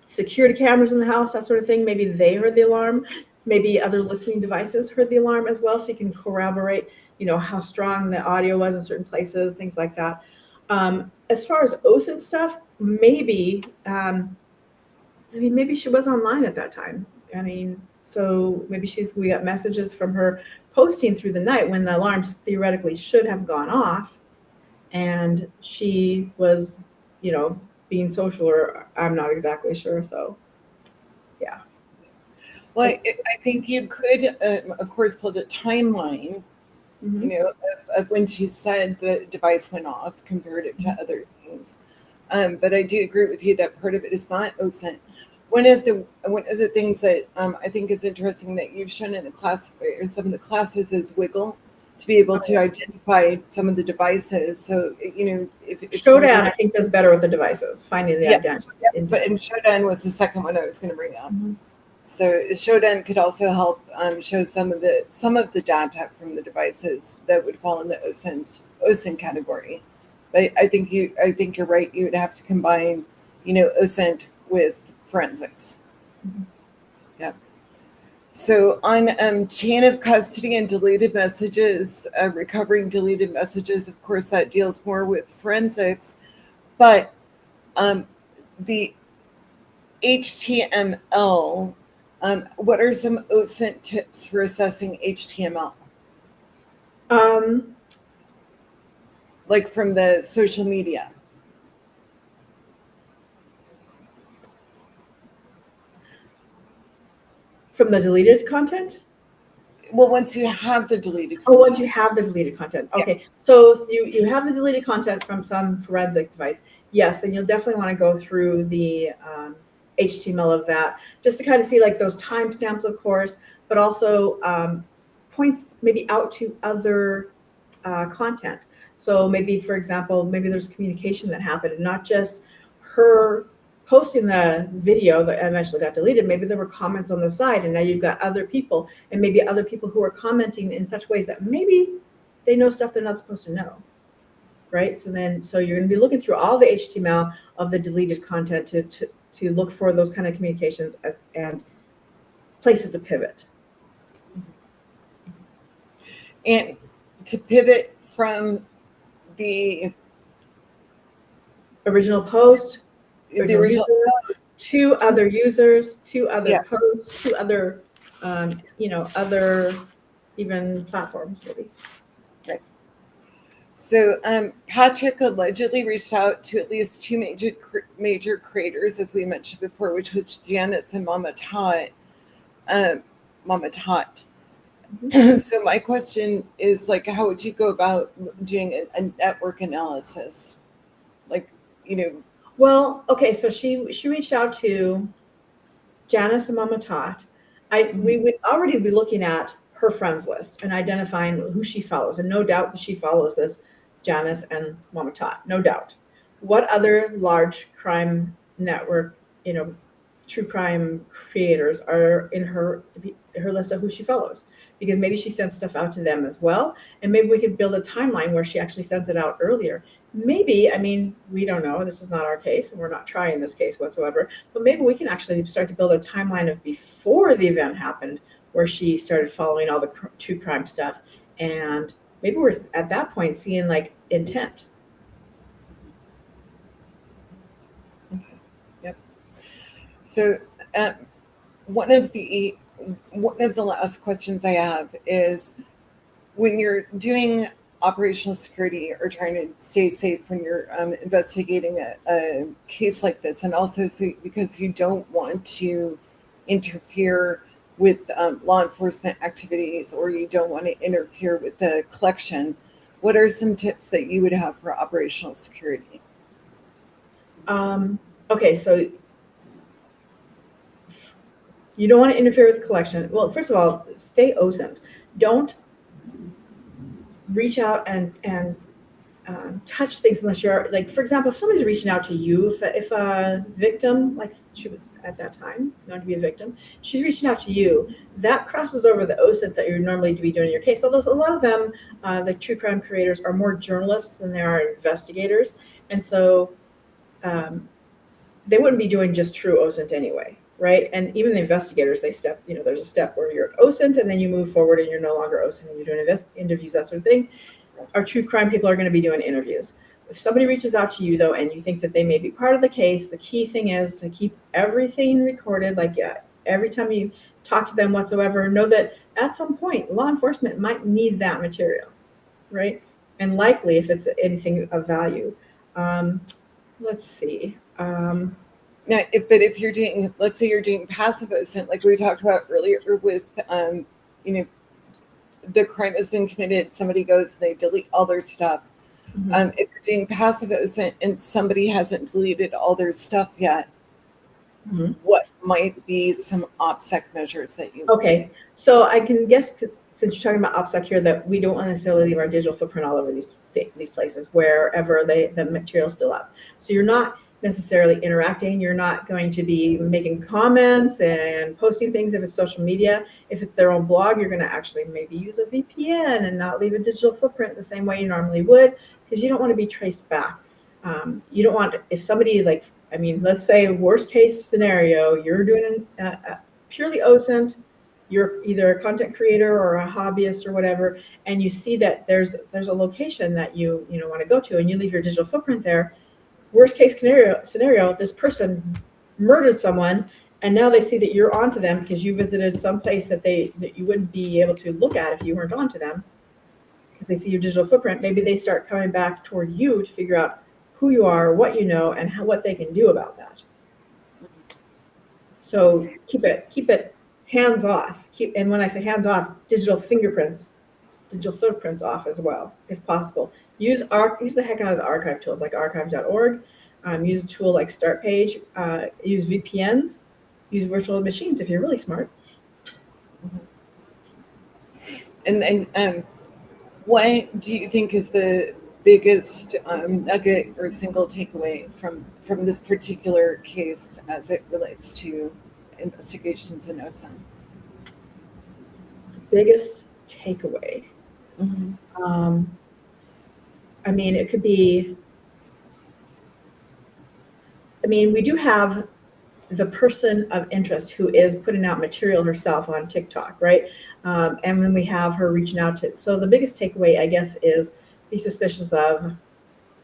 security cameras in the house, that sort of thing. Maybe they heard the alarm. Maybe other listening devices heard the alarm as well, so you can corroborate, how strong the audio was in certain places, things like that. As far as OSINT stuff, maybe, maybe she was online at that time. So maybe we got messages from her posting through the night when the alarms theoretically should have gone off, and she was, being social, or I'm not exactly sure. So, yeah. Well, I think you could, of course, pull a timeline, of when she said the device went off, compared it to other things. But I do agree with you that part of it is not OSINT. One of the things that I think is interesting that you've shown in the class, or some of the classes, is Wiggle, to be able to identify some of the devices. So, if Showdown, I think, does better with the devices, finding the identity. But Showdown was the second one I was going to bring up. Mm-hmm. So Showdown could also help show some of the data from the devices that would fall in the OSINT category. But I think you're right. You would have to combine, OSINT with forensics. Mm-hmm. Yeah. So on chain of custody and deleted messages, recovering deleted messages, of course, that deals more with forensics. But the HTML, what are some OSINT tips for assessing HTML? Like from the social media. From the deleted content? Well, once you have the deleted Oh, content. once you have the deleted content. Okay, so you have the deleted content from some forensic device. Yes, then you'll definitely want to go through the HTML of that just to kind of see like those timestamps, of course, but also points maybe out to other content. So maybe, for example, maybe there's communication that happened and not just her posting the video that eventually got deleted. Maybe there were comments on the side and now you've got other people and maybe other people who are commenting in such ways that maybe they know stuff they're not supposed to know, right? So you're going to be looking through all the HTML of the deleted content to look for those kind of communications and places to pivot. And to pivot from the Original post, original user, to other users, to other Yeah. posts, to other, other even platforms maybe. So Patrick allegedly reached out to at least two major creators, as we mentioned before, which was Janice and Mama Tot. So my question is, like, how would you go about doing a network analysis? Like, Well, okay, so she reached out to Janice and Mama Tot. We would already be looking at her friends list and identifying who she follows, and no doubt that she follows this Janice and Mama Tot, no doubt. What other large crime network, true crime creators are in her list of who she follows? Because maybe she sends stuff out to them as well, and maybe we could build a timeline where she actually sends it out earlier. Maybe, we don't know, this is not our case, and we're not trying this case whatsoever, but maybe we can actually start to build a timeline of before the event happened, where she started following all the true crime stuff, and maybe we're at that point seeing like intent. Okay. Yep. So one of the last questions I have is, when you're doing operational security or trying to stay safe when you're investigating a case like this, and also because you don't want to interfere with law enforcement activities, or you don't want to interfere with the collection, what are some tips that you would have for operational security? Okay, so you don't want to interfere with collection. Well, first of all, stay OSINT. Don't reach out and touch things unless you're, like, for example, if somebody's reaching out to you, if a victim, like she was at that time known to be a victim, she's reaching out to you, that crosses over the OSINT that you're normally to be doing in your case. Although a lot of them, the true crime creators, are more journalists than they are investigators, and so they wouldn't be doing just true OSINT anyway, right? And even the investigators, there's a step where you're at OSINT and then you move forward and you're no longer OSINT and you're doing interviews, that sort of thing. Our true crime people are going to be doing interviews. If somebody reaches out to you, though, and you think that they may be part of the case, the key thing is to keep everything recorded. Like, every time you talk to them whatsoever, know that at some point law enforcement might need that material, right? And likely if it's anything of value. Let's see. Now, if you're doing, let's say you're doing passive OSINT, like we talked about earlier with, the crime has been committed, somebody goes and they delete all their stuff. Mm-hmm. If you're doing passive OSINT and somebody hasn't deleted all their stuff yet, Mm-hmm. what might be some OPSEC measures that you Okay, so I can guess, since you're talking about OPSEC here, that we don't necessarily leave our digital footprint all over these places, wherever the material's still up. So you're not necessarily interacting. You're not going to be making comments and posting things if it's social media. If it's their own blog, you're going to actually maybe use a VPN and not leave a digital footprint the same way you normally would, because you don't want to be traced back. You don't want, if somebody, like, let's say worst case scenario, you're doing a purely OSINT, you're either a content creator or a hobbyist or whatever, and you see that there's a location that you want to go to, and you leave your digital footprint there. Worst case scenario, this person murdered someone, and now they see that you're onto them because you visited some place that you wouldn't be able to look at if you weren't onto them, because they see your digital footprint. Maybe they start coming back toward you to figure out who you are, what you know, and what they can do about that. So keep it hands off. And when I say hands off, digital footprints off as well, if possible. Use the heck out of the archive tools like archive.org. Use a tool like StartPage. Use VPNs. Use virtual machines if you're really smart. And then, what do you think is the biggest nugget or single takeaway from this particular case as it relates to investigations in OSINT? Biggest takeaway. I mean, it could be. I mean, we do have the person of interest who is putting out material herself on TikTok, right? And when we have her reaching out to, so the biggest takeaway, I guess, is be suspicious of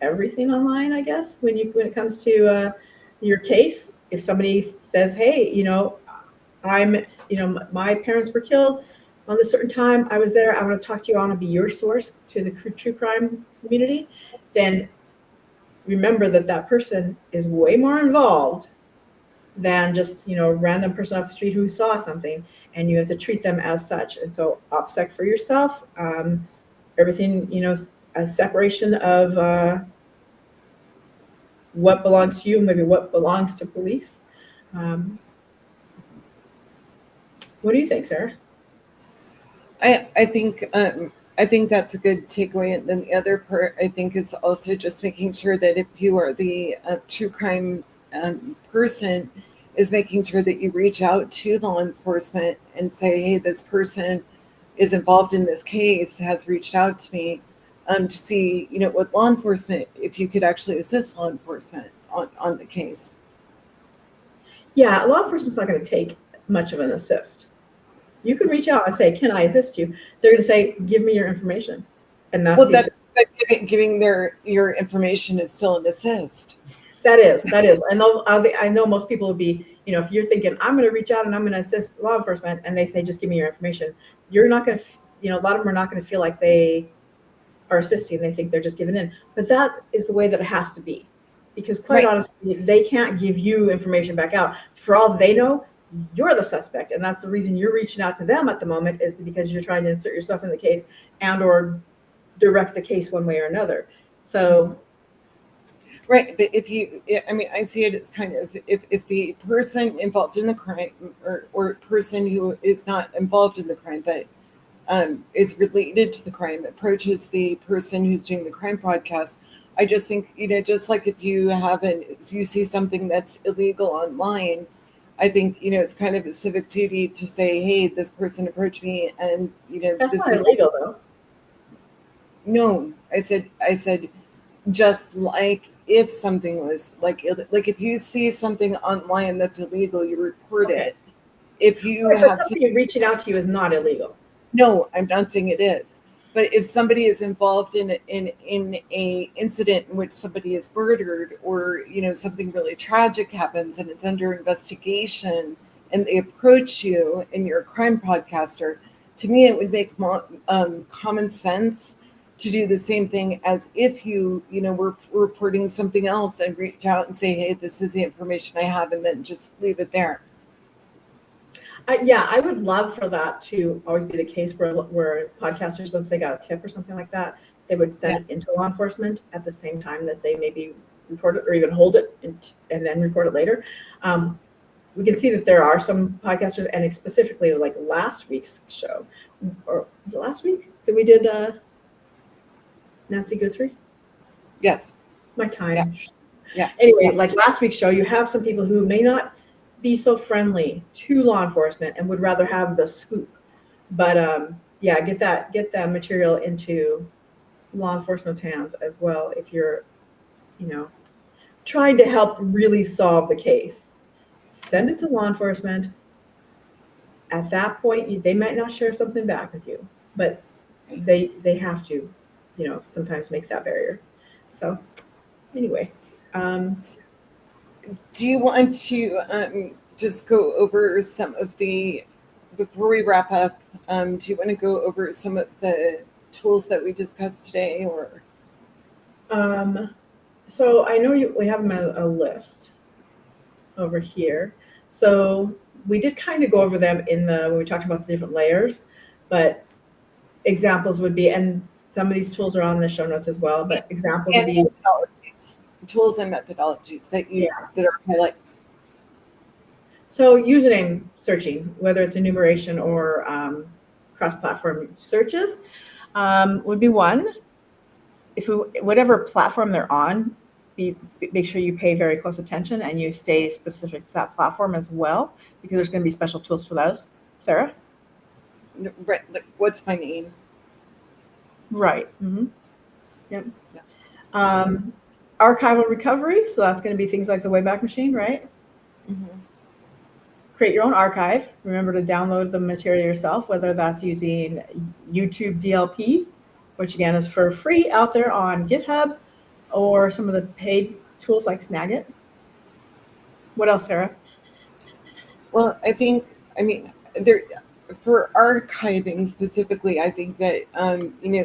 everything online, I guess, when it comes to your case. If somebody says, hey, my parents were killed on this certain time, I was there, I want to talk to you, I want to be your source to the true crime community, then remember that person is way more involved than just, a random person off the street who saw something, and you have to treat them as such. And so OPSEC for yourself, everything, a separation of what belongs to you, maybe what belongs to police. What do you think, Sarah? I think that's a good takeaway. And then the other part, I think, is also just making sure that if you are the true crime person, is making sure that you reach out to law enforcement and say, hey, this person is involved in this case, has reached out to me, to see, with law enforcement, if you could actually assist law enforcement on the case. Yeah, law enforcement's not going to take much of an assist. You can reach out and say, can I assist you? They're going to say, give me your information. And that's giving your information is still an assist. That is. I know most people would be, if you're thinking, I'm going to reach out and I'm going to assist law enforcement, and they say, just give me your information. You're not going to, a lot of them are not going to feel like they are assisting. They think they're just giving in. But that is the way that it has to be. Because quite honestly, they can't give you information back out. For all they know, you're the suspect. And that's the reason you're reaching out to them at the moment, is because you're trying to insert yourself in the case and or direct the case one way or another. So. Right. But I see it as kind of, if the person involved in the crime or person who is not involved in the crime, but is related to the crime, approaches the person who's doing the crime broadcast, I just think, just like if you see something that's illegal online, I think, it's kind of a civic duty to say, hey, this person approached me, and, that's this not illegal though. No, I said, just like if something was like if you see something online that's illegal, you report it. If you have somebody reaching out to you is not illegal. No, I'm not saying it is. But if somebody is involved in a incident in which somebody is murdered, or something really tragic happens and it's under investigation, and they approach you and you're a crime podcaster, to me it would make common sense to do the same thing as if you were reporting something else, and reach out and say, hey, this is the information I have, and then just leave it there. I would love for that to always be the case where podcasters, once they got a tip or something like that, they would send it into law enforcement at the same time that they maybe report it, or even hold it and then report it later. We can see that there are some podcasters, and specifically like last week's show, or was it last week that we did Nancy Guthrie? Yes. My time. Yeah. Anyway, like last week's show, you have some people who may not be so friendly to law enforcement and would rather have the scoop. But get that material into law enforcement's hands as well if you're, trying to help really solve the case. Send it to law enforcement. At that point, they might not share something back with you, but they have to, sometimes make that barrier. So anyway. Do you want to just go over some of the, before we wrap up, do you want to go over some of the tools that we discussed today, or? So I know we have them on a list over here. So We did kind of go over them when we talked about the different layers, but examples would be, and some of these tools are on the show notes as well, but examples would And be methodologies, tools and methodologies that are highlights. So username searching, whether it's enumeration or cross-platform searches, would be one. Whatever platform they're on, make sure you pay very close attention and you stay specific to that platform as well, because there's going to be special tools for those. Sarah? Right, like what's my name? Right. Mm-hmm. Yep. Yeah. Archival recovery, so that's going to be things like the Wayback Machine, right? Mm-hmm. Create your own archive. Remember to download the material yourself, whether that's using YouTube DLP, which again is for free out there on GitHub, or some of the paid tools like Snagit. What else, Sarah? Well, there for archiving specifically, I think that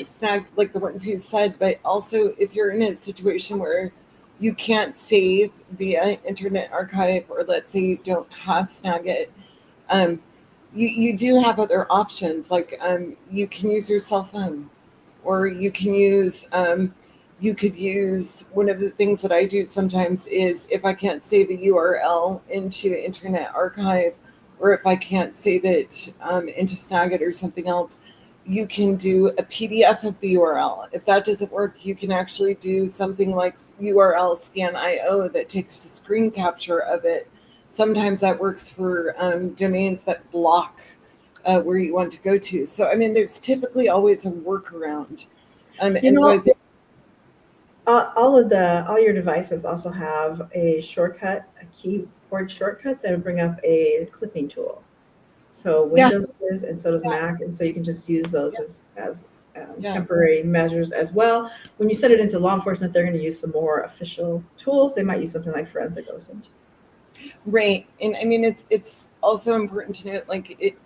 snag like the ones you said, but also if you're in a situation where you can't save via Internet Archive, or let's say you don't have Snagit, you do have other options. Like you can use your cell phone, or you can use you could use, one of the things that I do sometimes is, if I can't save a URL into Internet Archive, or if I can't save it into Snagit or something else, you can do a PDF of the URL. If that doesn't work, you can actually do something like URL scan.io that takes a screen capture of it. Sometimes that works for domains that block where you want to go to. So, I mean, there's typically always a workaround. So I think all your devices also have a shortcut, a keyboard shortcut that will bring up a clipping tool. So Windows does, and so does Mac, and so you can just use those as temporary measures as well. When you set it into law enforcement, they're going to use some more official tools. They might use something like forensic OSINT. Right, and I mean it's also important to note, like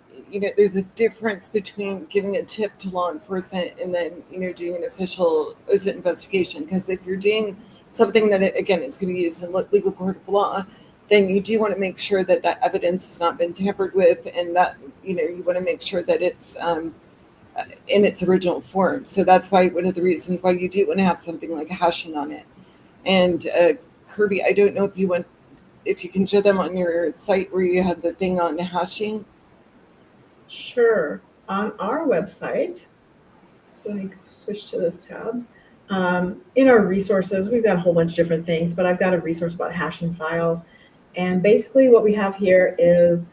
there's a difference between giving a tip to law enforcement and then doing an official OSINT investigation. Because if you're doing something that again is going to be used in legal court of law, then you do want to make sure that that evidence has not been tampered with, and that you want to make sure that it's in its original form. So that's why one of the reasons why you do want to have something like hashing on it. And Kirby, I don't know if you can show them on your site where you had the thing on hashing. Sure. On our website, so let me switch to this tab. In our resources, we've got a whole bunch of different things, but I've got a resource about hashing files. And basically what we have here is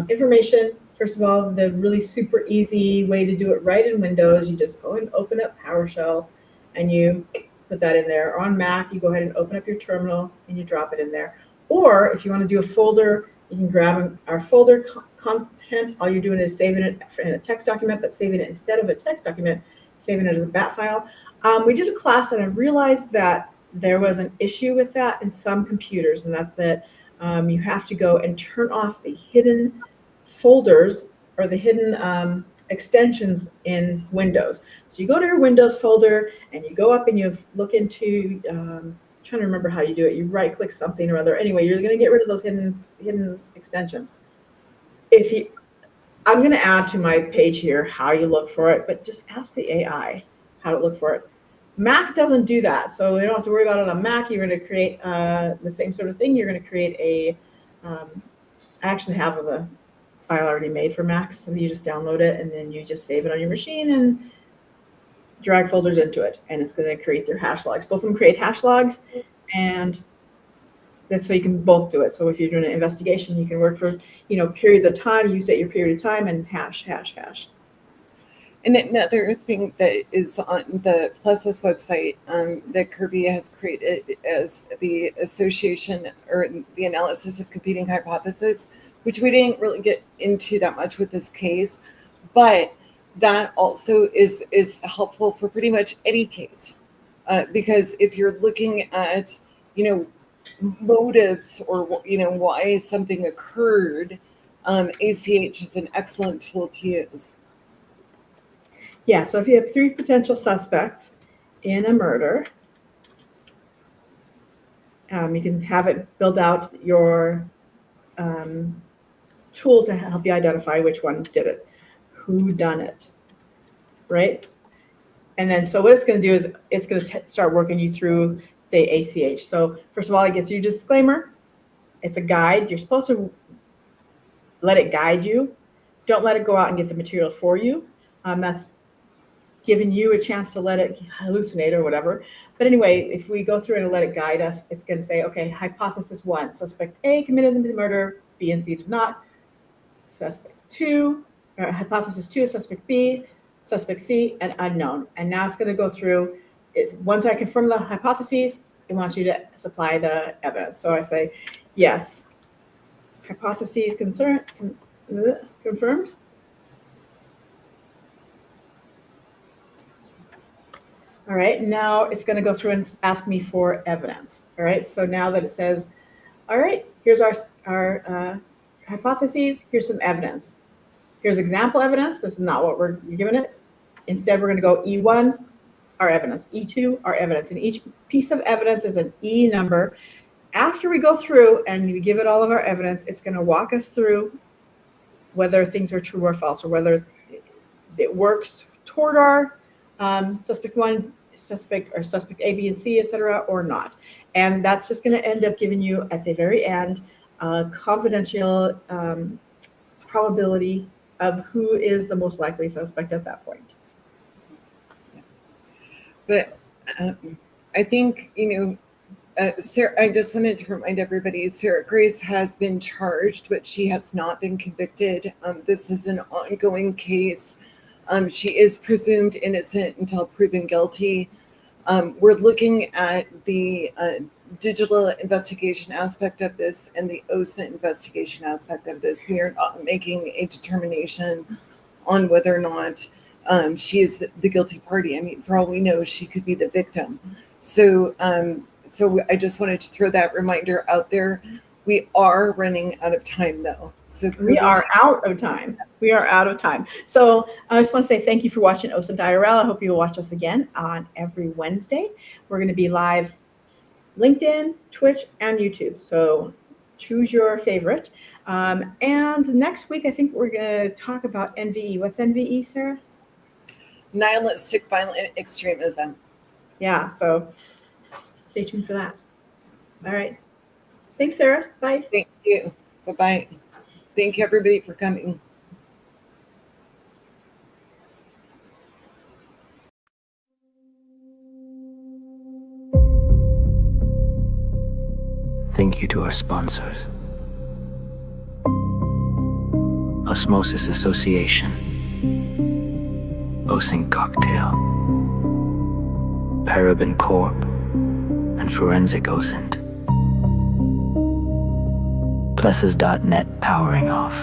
information. First of all, the really super easy way to do it right in Windows, you just go and open up PowerShell and you put that in there. Or on Mac, you go ahead and open up your terminal and you drop it in there. Or if you want to do a folder, you can grab our folder content. All you're doing is saving it in a text document, but saving it instead of a text document, saving it as a bat file. We did a class and I realized that there was an issue with that in some computers, and that's that you have to go and turn off the hidden folders or the hidden extensions in Windows. So you go to your Windows folder and you go up and you look into, I'm trying to remember how you do it. You right click something or other. Anyway, you're going to get rid of those hidden extensions. I'm going to add to my page here how you look for it, but just ask the AI how to look for it. Mac doesn't do that, so you don't have to worry about it on Mac. You're going to create the same sort of thing. You're going to create I actually have the file already made for Mac, so you just download it and then you just save it on your machine and drag folders into it, and it's going to create their hash logs. Both of them create hash logs, and that's so you can both do it. So if you're doing an investigation, you can work for periods of time. You set your period of time and hash. And another thing that is on the Plusus website that Kirby has created is the association or the analysis of competing hypotheses, which we didn't really get into that much with this case, but that also is helpful for pretty much any case, because if you're looking at motives or why something occurred, ACH is an excellent tool to use. Yeah, so if you have 3 potential suspects in a murder, you can have it build out your tool to help you identify which one did it, who done it, right? And then, so what it's going to do is it's going to start working you through the ACH. So first of all, it gives you a disclaimer. It's a guide. You're supposed to let it guide you. Don't let it go out and get the material for you. That's giving you a chance to let it hallucinate or whatever. But anyway, if we go through and let it guide us, it's going to say, okay, hypothesis 1, suspect A committed the murder, B and C did not. Suspect 2, hypothesis 2, suspect B, suspect C, and unknown. And now it's going to go through. Once I confirm the hypotheses, it wants you to supply the evidence. So I say, yes, hypotheses confirmed. All right, now it's going to go through and ask me for evidence. All right, so now that it says, all right, here's our hypotheses, here's some evidence. Here's example evidence. This is not what we're giving it. Instead, we're going to go E1, our evidence, E2, our evidence. And each piece of evidence is an E number. After we go through and we give it all of our evidence, it's going to walk us through whether things are true or false, or whether it works toward our suspect 1, suspect A, B, and C, etc., or not. And that's just going to end up giving you at the very end a confidential probability of who is the most likely suspect at that point. But I think, Sarah, I just wanted to remind everybody, Sarah Grace has been charged, but she has not been convicted. This is an ongoing case. She is presumed innocent until proven guilty. We're looking at the digital investigation aspect of this and the OSINT investigation aspect of this. We are not making a determination on whether or not she is the guilty party. I mean, for all we know, she could be the victim. So I just wanted to throw that reminder out there. We are running out of time, though. So we are out of time. We are out of time. So I just want to say thank you for watching OSINT IRL. I hope you'll watch us again on every Wednesday. We're going to be live LinkedIn, Twitch, and YouTube. So choose your favorite. And next week, I think we're going to talk about NVE. What's NVE, Sarah? Nihilistic violent extremism. Yeah, so stay tuned for that. All right. Thanks, Sarah. Bye. Thank you. Bye-bye. Thank you, everybody, for coming. Thank you to our sponsors. Osmosis Association, OSINT Cocktail, Paraben Corp, and Forensic OSINT. Plesses.net powering off.